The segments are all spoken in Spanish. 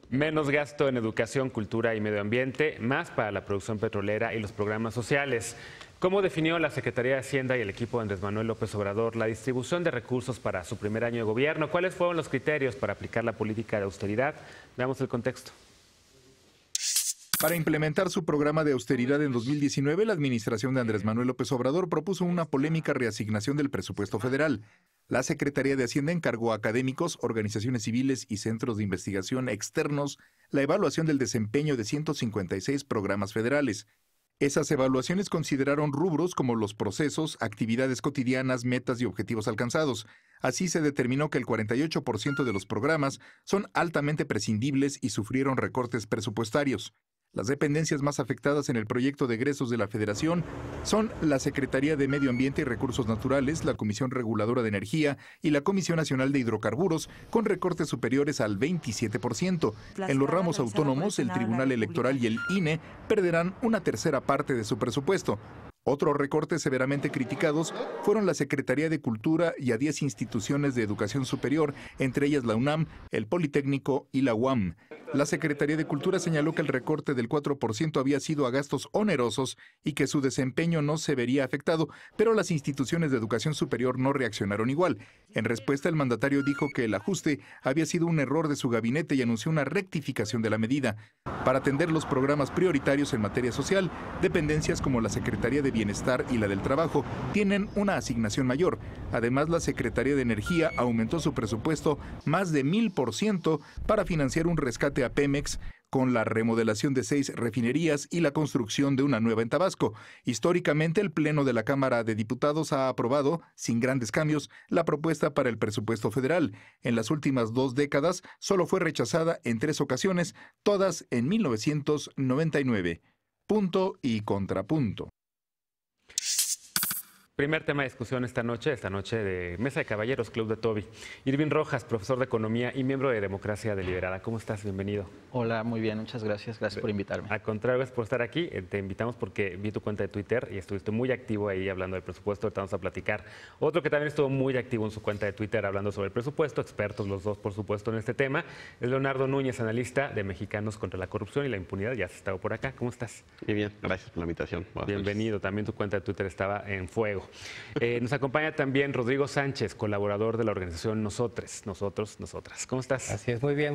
Menos gasto en educación, cultura y medio ambiente, más para la producción petrolera y los programas sociales. ¿Cómo definió la Secretaría de Hacienda y el equipo de Andrés Manuel López Obrador la distribución de recursos para su primer año de gobierno? ¿Cuáles fueron los criterios para aplicar la política de austeridad? Veamos el contexto. Para implementar su programa de austeridad en 2019, la administración de Andrés Manuel López Obrador propuso una polémica reasignación del presupuesto federal. La Secretaría de Hacienda encargó a académicos, organizaciones civiles y centros de investigación externos la evaluación del desempeño de 156 programas federales. Esas evaluaciones consideraron rubros como los procesos, actividades cotidianas, metas y objetivos alcanzados. Así se determinó que el 48% de los programas son altamente prescindibles y sufrieron recortes presupuestarios. Las dependencias más afectadas en el proyecto de egresos de la Federación son la Secretaría de Medio Ambiente y Recursos Naturales, la Comisión Reguladora de Energía y la Comisión Nacional de Hidrocarburos, con recortes superiores al 27%. En los ramos autónomos, el Tribunal Electoral y el INE perderán una tercera parte de su presupuesto. Otros recortes severamente criticados fueron la Secretaría de Cultura y a 10 instituciones de educación superior, entre ellas la UNAM, el Politécnico y la UAM. La Secretaría de Cultura señaló que el recorte del 4% había sido a gastos onerosos y que su desempeño no se vería afectado, pero las instituciones de educación superior no reaccionaron igual. En respuesta, el mandatario dijo que el ajuste había sido un error de su gabinete y anunció una rectificación de la medida. Para atender los programas prioritarios en materia social, dependencias como la Secretaría de Bienestar y la del Trabajo tienen una asignación mayor. Además, la Secretaría de Energía aumentó su presupuesto más de 1000% para financiar un rescate a Pemex con la remodelación de 6 refinerías y la construcción de una nueva en Tabasco. Históricamente, el Pleno de la Cámara de Diputados ha aprobado, sin grandes cambios, la propuesta para el presupuesto federal. En las últimas 2 décadas, solo fue rechazada en 3 ocasiones, todas en 1999. Punto y contrapunto. Primer tema de discusión esta noche de Mesa de Caballeros, Club de Toby. Irving Rojas, profesor de Economía y miembro de Democracia Deliberada. ¿Cómo estás? Bienvenido. Hola, muy bien, muchas gracias. Gracias por invitarme. Al contrario, gracias por estar aquí. Te invitamos porque vi tu cuenta de Twitter y estuviste muy activo ahí hablando del presupuesto. Ahorita vamos a platicar. Otro que también estuvo muy activo en su cuenta de Twitter hablando sobre el presupuesto, expertos los dos, por supuesto, en este tema, es Leonardo Núñez, analista de Mexicanos contra la Corrupción y la Impunidad. Ya has estado por acá. ¿Cómo estás? Muy bien, gracias por la invitación. Bienvenido. También tu cuenta de Twitter estaba en fuego. Nos acompaña también Rodrigo Sánchez, colaborador de la organización Nosotras. ¿Cómo estás? Así es, muy bien,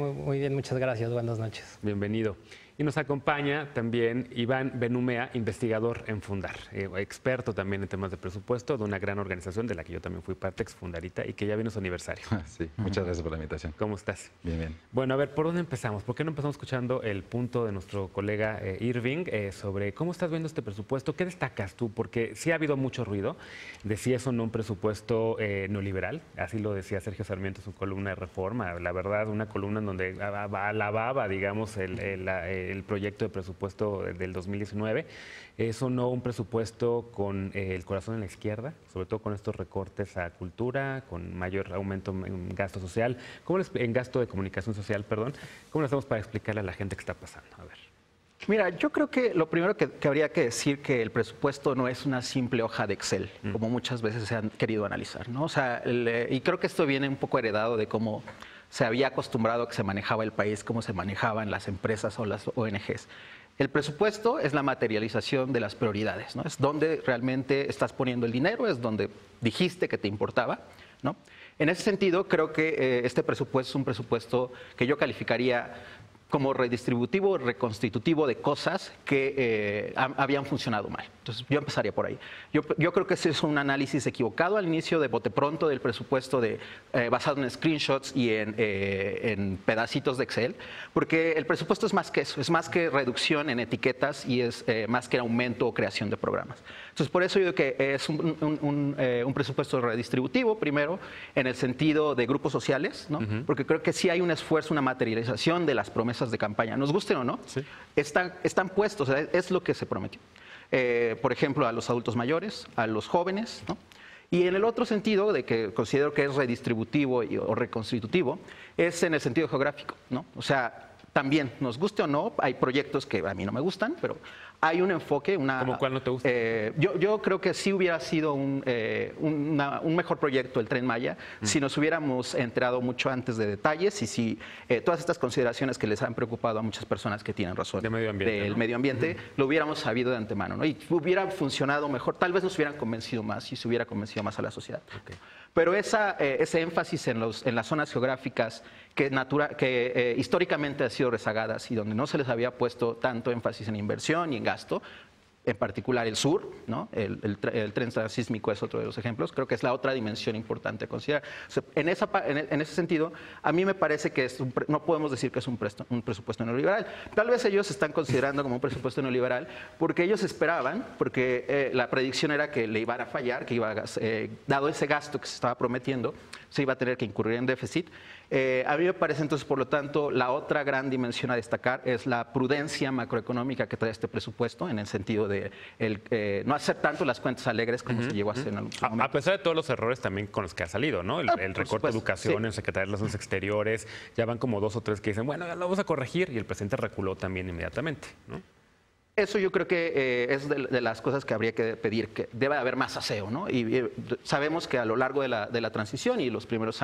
muchas gracias, buenas noches. Bienvenido. Y nos acompaña también Iván Benumea, investigador en Fundar, experto también en temas de presupuesto de una gran organización de la que yo también fui parte, Exfundarita, y que ya viene su aniversario. Sí, muchas gracias por la invitación. ¿Cómo estás? Bien, bien. Bueno, a ver, ¿por dónde empezamos? ¿Por qué no empezamos escuchando el punto de nuestro colega Irving sobre cómo estás viendo este presupuesto? ¿Qué destacas tú? Porque sí ha habido mucho ruido de si es o no un presupuesto neoliberal, así lo decía Sergio Sarmiento en su columna de Reforma, la verdad, una columna en donde alababa, digamos, el proyecto de presupuesto del 2019. ¿Es o no un presupuesto con el corazón en la izquierda, sobre todo con estos recortes a cultura, con mayor aumento en gasto social, en gasto de comunicación social, perdón? ¿Cómo lo hacemos para explicarle a la gente qué está pasando? A ver. Mira, yo creo que lo primero que habría que decir que el presupuesto no es una simple hoja de Excel, como muchas veces se han querido analizar, ¿no? O sea, y creo que esto viene un poco heredado de cómo se había acostumbrado a que se manejaba el país, cómo se manejaban las empresas o las ONGs. El presupuesto es la materialización de las prioridades, ¿no? Es donde realmente estás poniendo el dinero, es donde dijiste que te importaba, ¿no? En ese sentido, creo que este presupuesto es un presupuesto que yo calificaría como redistributivo, reconstitutivo de cosas que habían funcionado mal. Entonces, yo empezaría por ahí. Yo creo que ese es un análisis equivocado al inicio de bote pronto del presupuesto basado en screenshots y en pedacitos de Excel, porque el presupuesto es más que eso, es más que reducción en etiquetas y es más que aumento o creación de programas. Entonces, por eso yo digo que es un presupuesto redistributivo, primero, en el sentido de grupos sociales, ¿no? Porque creo que sí hay un esfuerzo, una materialización de las promesas de campaña, nos gusten o no, sí, están puestos, o sea, es lo que se prometió. Por ejemplo, a los adultos mayores, a los jóvenes, ¿no? Y en el otro sentido, de que considero que es redistributivo o reconstitutivo, es en el sentido geográfico, ¿no? O sea, también, nos guste o no, hay proyectos que a mí no me gustan, pero hay un enfoque, ¿Cómo cuál no te gusta? Yo creo que sí hubiera sido un mejor proyecto el Tren Maya si nos hubiéramos enterado mucho antes de detalles y si todas estas consideraciones que les han preocupado a muchas personas que tienen razón de medio ambiente, del medio ambiente, lo hubiéramos sabido de antemano, ¿no? Y hubiera funcionado mejor, tal vez nos hubieran convencido más y se hubiera convencido más a la sociedad. Okay. Pero ese énfasis en las zonas geográficas que históricamente han sido rezagadas y donde no se les había puesto tanto énfasis en inversión y en gasto, en particular el sur, ¿no? El tren transísmico es otro de los ejemplos, creo que es la otra dimensión importante a considerar. O sea, en ese sentido, a mí me parece que no podemos decir que es un presupuesto neoliberal. Tal vez ellos están considerando como un presupuesto neoliberal porque ellos esperaban, porque la predicción era que le iban a fallar, que dado ese gasto que se estaba prometiendo, se iba a tener que incurrir en déficit. A mí me parece entonces, por lo tanto, la otra gran dimensión a destacar es la prudencia macroeconómica que trae este presupuesto, en el sentido de no hacer tanto las cuentas alegres como se llegó a hacer en algún momento. A pesar de todos los errores también con los que ha salido, ¿no? El recorte de educación, el secretario de Relaciones Exteriores, ya van como 2 o 3 que dicen, bueno, ya lo vamos a corregir, y el presidente reculó también inmediatamente, ¿no? Eso yo creo que es de las cosas que habría que pedir, que debe haber más aseo, ¿no? Y sabemos que a lo largo de la transición y los primeros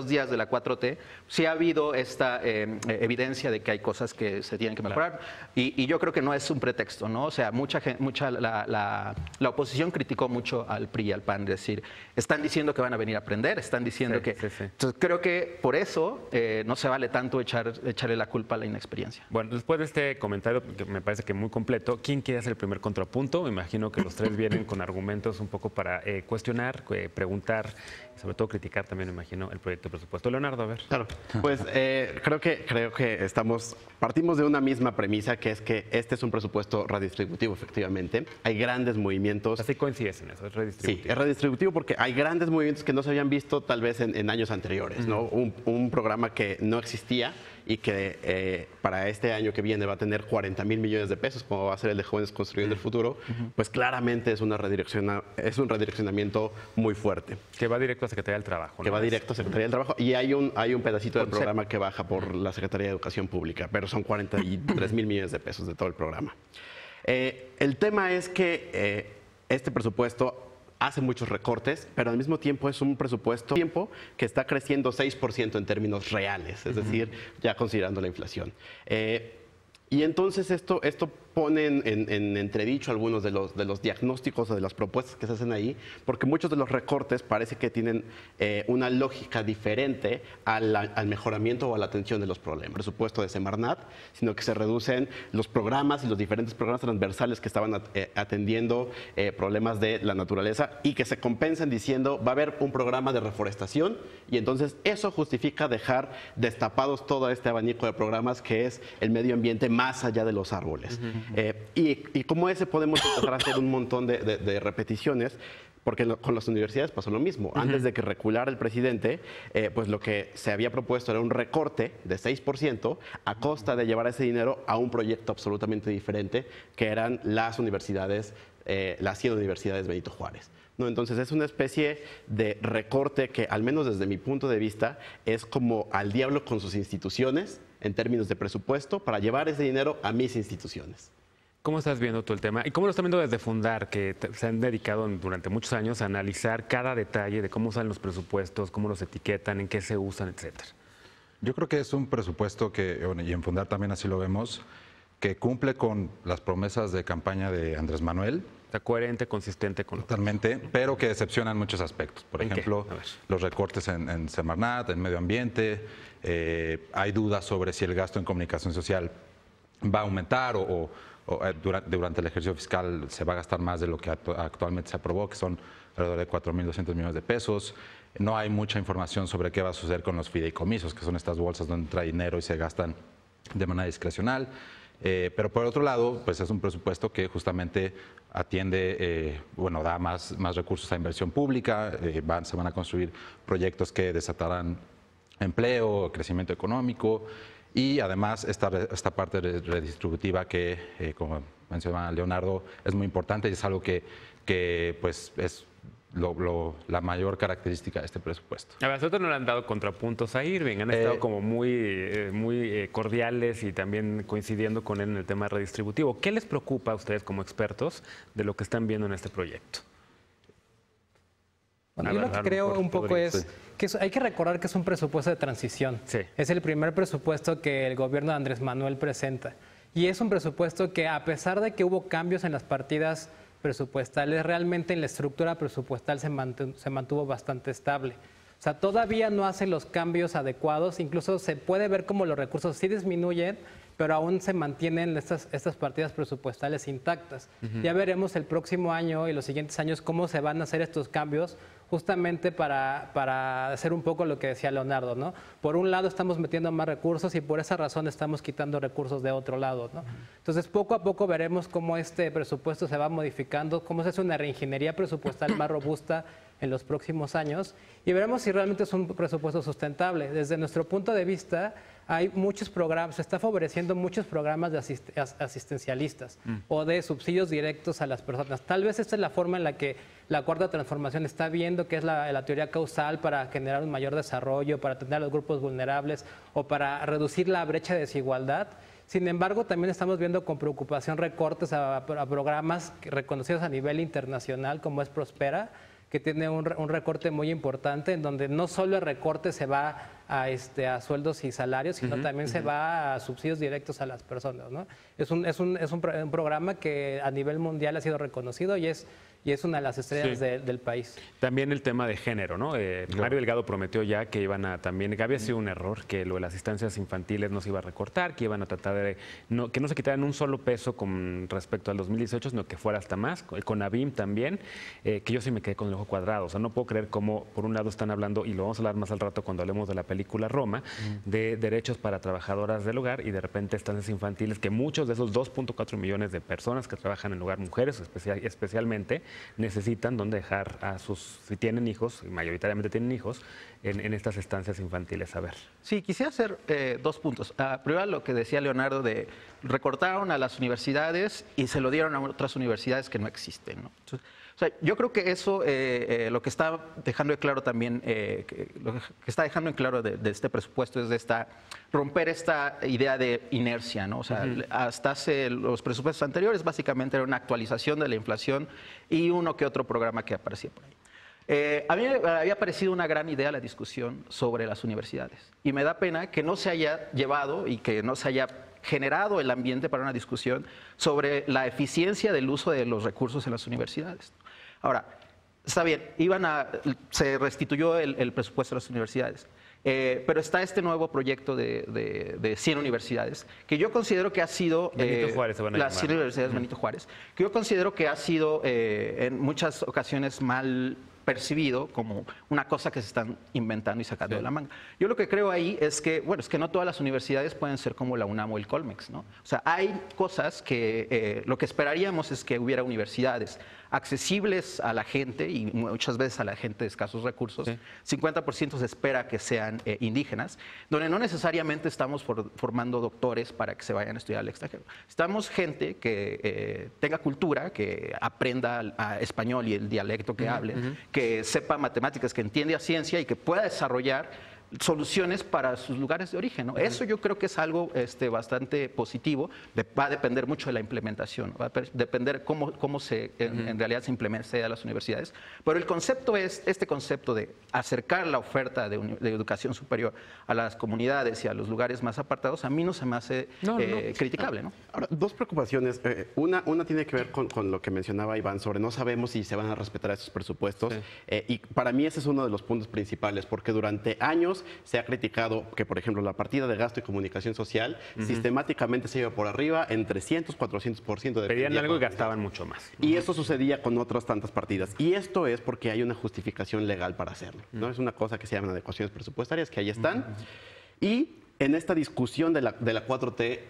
días de la 4T, sí ha habido esta evidencia de que hay cosas que se tienen que mejorar. Claro. Y yo creo que no es un pretexto, ¿no? O sea, la oposición criticó mucho al PRI y al PAN, es decir, están diciendo que van a venir a aprender, están diciendo que... Sí. Entonces, creo que por eso no se vale tanto echarle la culpa a la inexperiencia. Bueno, después de este comentario, que me parece que muy completo, ¿quién quiere hacer el primer contrapunto? Me imagino que los tres vienen con argumentos un poco para cuestionar, preguntar y sobre todo criticar también, me imagino, el proyecto de presupuesto. Leonardo, a ver. Claro, pues creo que partimos de una misma premisa, que es que este es un presupuesto redistributivo, efectivamente. Hay grandes movimientos. Así coincides en eso, es redistributivo. Sí, es redistributivo porque hay grandes movimientos que no se habían visto tal vez en años anteriores, ¿no? Un programa que no existía y que para este año que viene va a tener 40,000 millones de pesos, como va a ser el de Jóvenes Construyendo el Futuro, pues claramente es un redireccionamiento muy fuerte. Que va directo a Secretaría del Trabajo. Que va directo a Secretaría del Trabajo y hay un pedacito del programa que baja por la Secretaría de Educación Pública, pero son 43,000 millones de pesos de todo el programa. El tema es que este presupuesto hace muchos recortes, pero al mismo tiempo es un presupuesto que está creciendo 6% en términos reales, es decir, ya considerando la inflación. Y entonces esto pone en entredicho algunos de los diagnósticos o de las propuestas que se hacen ahí, porque muchos de los recortes parece que tienen una lógica diferente al mejoramiento o a la atención de los problemas. Presupuesto de Semarnat, sino que se reducen los programas y los diferentes programas transversales que estaban atendiendo problemas de la naturaleza y que se compensan diciendo va a haber un programa de reforestación y entonces eso justifica dejar destapados todo este abanico de programas que es el medio ambiente más allá de los árboles. Y como ese podemos empezar a hacer un montón de repeticiones, porque con las universidades pasó lo mismo. Antes de que reculara el presidente, pues lo que se había propuesto era un recorte de 6% a costa de llevar ese dinero a un proyecto absolutamente diferente, que eran las universidades, las 100 universidades Benito Juárez. ¿No? Entonces es una especie de recorte que, al menos desde mi punto de vista, es como al diablo con sus instituciones en términos de presupuesto para llevar ese dinero a mis instituciones. ¿Cómo estás viendo tú el tema? ¿Y cómo lo están viendo desde Fundar, que se han dedicado durante muchos años a analizar cada detalle de cómo salen los presupuestos, cómo los etiquetan, en qué se usan, etcétera? Yo creo que es un presupuesto que, y en Fundar también así lo vemos, que cumple con las promesas de campaña de Andrés Manuel. Está coherente, consistente con... Totalmente, pero que decepciona en muchos aspectos. Por ejemplo, los recortes en Semarnat, en medio ambiente. Hay dudas sobre si el gasto en comunicación social va a aumentar o durante el ejercicio fiscal se va a gastar más de lo que actualmente se aprobó, que son alrededor de 4.200 millones de pesos. No hay mucha información sobre qué va a suceder con los fideicomisos, que son estas bolsas donde entra dinero y se gastan de manera discrecional. Pero por otro lado, pues es un presupuesto que justamente atiende, da más recursos a inversión pública, se van a construir proyectos que desatarán empleo, crecimiento económico y además esta parte redistributiva que, como mencionaba Leonardo, es muy importante y es algo que pues es la mayor característica de este presupuesto. A vosotros no le han dado contrapuntos a Irving, han estado como muy cordiales y también coincidiendo con él en el tema redistributivo. ¿Qué les preocupa a ustedes como expertos de lo que están viendo en este proyecto? Bueno, yo lo que creo un poco es que hay que recordar que es un presupuesto de transición. Sí. Es el primer presupuesto que el gobierno de Andrés Manuel presenta. Y es un presupuesto que, a pesar de que hubo cambios en las partidas presupuestales, realmente en la estructura presupuestal se mantuvo bastante estable. O sea, todavía no hace los cambios adecuados, incluso se puede ver como los recursos sí disminuyen, pero aún se mantienen estas partidas presupuestales intactas. Ya veremos el próximo año y los siguientes años cómo se van a hacer estos cambios, justamente para hacer un poco lo que decía Leonardo, ¿no? Por un lado estamos metiendo más recursos y por esa razón estamos quitando recursos de otro lado, ¿no? Entonces, poco a poco veremos cómo este presupuesto se va modificando, cómo se hace una reingeniería presupuestal más robusta en los próximos años y veremos si realmente es un presupuesto sustentable. Desde nuestro punto de vista, hay muchos programas, se está favoreciendo muchos programas de asistencialistas o de subsidios directos a las personas. Tal vez esta es la forma en la que la Cuarta Transformación está viendo que es la teoría causal para generar un mayor desarrollo, para atender a los grupos vulnerables o para reducir la brecha de desigualdad. Sin embargo, también estamos viendo con preocupación recortes a programas reconocidos a nivel internacional como es Prospera, que tiene un recorte muy importante en donde no solo el recorte se va a sueldos y salarios, sino también se va a subsidios directos a las personas, ¿no? Es un programa que a nivel mundial ha sido reconocido y es una de las estrellas del país. También el tema de género, ¿no? Mario Delgado prometió ya que iban a también, que había sido un error, que lo de las instancias infantiles no se iba a recortar, que iban a tratar de, que no se quitaran un solo peso con respecto al 2018, sino que fuera hasta más, con ABIM también, que yo sí me quedé con el ojo cuadrado. O sea, no puedo creer cómo, por un lado, están hablando, y lo vamos a hablar más al rato cuando hablemos de la película Roma, de derechos para trabajadoras del hogar, y de repente estancias infantiles, que muchos de esos 2.4 millones de personas que trabajan en el hogar, mujeres especialmente, necesitan donde dejar a si tienen hijos, y mayoritariamente tienen hijos, en estas estancias infantiles. A ver. Sí, quisiera hacer 2 puntos. Primero, lo que decía Leonardo de recortaron a las universidades y se lo dieron a otras universidades que no existen, ¿no? Entonces, o sea, yo creo que eso lo que está dejando claro también, lo que está dejando en claro de este presupuesto es romper esta idea de inercia, ¿no? O sea, hasta los presupuestos anteriores básicamente era una actualización de la inflación y uno que otro programa que aparecía por ahí. A mí me había parecido una gran idea la discusión sobre las universidades y me da pena que no se haya llevado y que no se haya generado el ambiente para una discusión sobre la eficiencia del uso de los recursos en las universidades. Ahora, está bien, se restituyó el presupuesto de las universidades, pero está este nuevo proyecto de 100 universidades, que yo considero que ha sido... Benito Juárez se van a las llamar. 100 universidades Benito Juárez, que yo considero que ha sido en muchas ocasiones mal percibido como una cosa que se están inventando y sacando de la manga. Yo lo que creo ahí es que, bueno, es que no todas las universidades pueden ser como la UNAM o el Colmex, ¿no? O sea, hay cosas que lo que esperaríamos es que hubiera universidades accesibles a la gente y muchas veces a la gente de escasos recursos. 50% se espera que sean indígenas, donde no necesariamente estamos formando doctores para que se vayan a estudiar al extranjero. Estamos gente que tenga cultura, que aprenda español y el dialecto que hable, que sepa matemáticas, que entienda ciencia y que pueda desarrollar soluciones para sus lugares de origen, ¿no? Eso yo creo que es algo bastante positivo. Va a depender mucho de la implementación, va a depender cómo en realidad se implemente a las universidades. Pero el concepto es este concepto de acercar la oferta de educación superior a las comunidades y a los lugares más apartados, a mí no se me hace criticable, ¿no? Ahora, 2 preocupaciones. Una tiene que ver con lo que mencionaba Iván sobre no sabemos si se van a respetar esos presupuestos. Y para mí ese es uno de los puntos principales, porque durante años se ha criticado que, por ejemplo, la partida de gasto y comunicación social sistemáticamente se iba por arriba en 300, 400%. Pedían algo y gastaban mucho más. Y eso sucedía con otras tantas partidas. Y esto es porque hay una justificación legal para hacerlo, ¿no? Es una cosa que se llaman adecuaciones presupuestarias, que ahí están. Y en esta discusión de la 4T,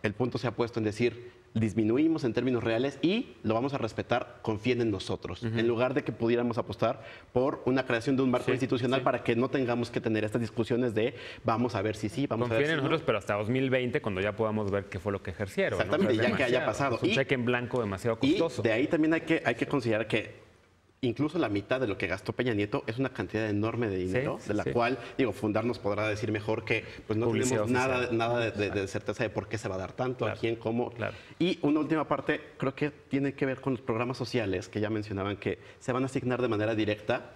el punto se ha puesto en decir, disminuimos en términos reales y lo vamos a respetar, confíen en nosotros, en lugar de que pudiéramos apostar por una creación de un marco institucional para que no tengamos que tener estas discusiones de vamos a ver si sí, vamos a ver si Confíen en nosotros, no. pero hasta 2020, cuando ya podamos ver qué fue lo que ejercieron. Exactamente, ¿no? ya que haya pasado. Es un cheque en blanco demasiado Y costoso. de ahí también hay que considerar que incluso la mitad de lo que gastó Peña Nieto es una cantidad enorme de dinero, de la cual, Fundar nos podrá decir mejor que pues no Publicidad tenemos nada de certeza de por qué se va a dar tanto, a quién, cómo. Y una última parte, creo que tiene que ver con los programas sociales, que ya mencionaban que se van a asignar de manera directa.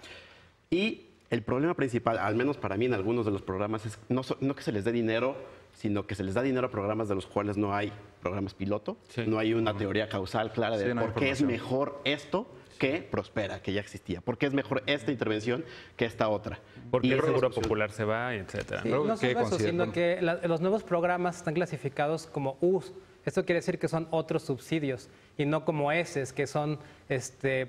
Y el problema principal, al menos para mí en algunos de los programas, es no que se les dé dinero, sino que se les da dinero a programas de los cuales no hay programas piloto, no hay una teoría causal clara de por qué es mejor esto que Prospera, que ya existía. ¿Por qué es mejor esta intervención que esta otra? Porque el Seguro Popular se va, etcétera. Sí, no solo eso, sino que los nuevos programas están clasificados como US. Esto quiere decir que son otros subsidios y no como ESES, que son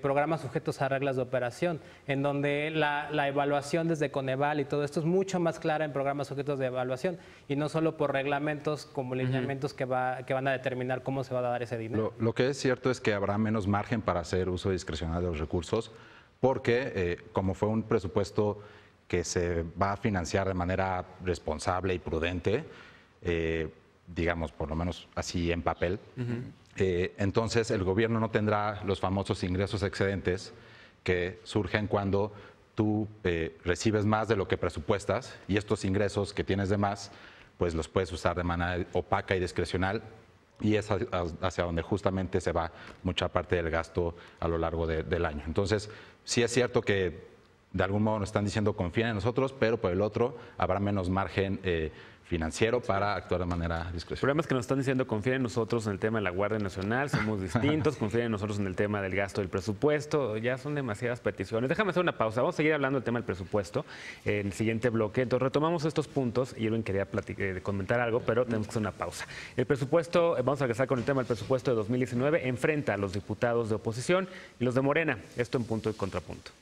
programas sujetos a reglas de operación, en donde la evaluación desde Coneval y todo esto es mucho más clara en programas sujetos de evaluación y no solo por reglamentos como lineamientos que van a determinar cómo se va a dar ese dinero. Lo que es cierto es que habrá menos margen para hacer uso discrecional de los recursos porque como fue un presupuesto que se va a financiar de manera responsable y prudente, digamos, por lo menos así en papel, entonces el gobierno no tendrá los famosos ingresos excedentes que surgen cuando tú recibes más de lo que presupuestas y estos ingresos que tienes de más, pues los puedes usar de manera opaca y discrecional y es hacia donde justamente se va mucha parte del gasto a lo largo del año. Entonces, sí es cierto que de algún modo nos están diciendo confíen en nosotros, pero por el otro habrá menos margen financiero para actuar de manera discrecional. El problema es que nos están diciendo confíen en nosotros en el tema de la Guardia Nacional, somos distintos, confíen en nosotros en el tema del gasto del presupuesto, ya son demasiadas peticiones. Déjame hacer una pausa, vamos a seguir hablando del tema del presupuesto en el siguiente bloque. Entonces retomamos estos puntos y Irving quería comentar algo, pero tenemos que hacer una pausa. El presupuesto, vamos a regresar con el tema del presupuesto de 2019, enfrenta a los diputados de oposición y los de Morena, esto en punto y contrapunto.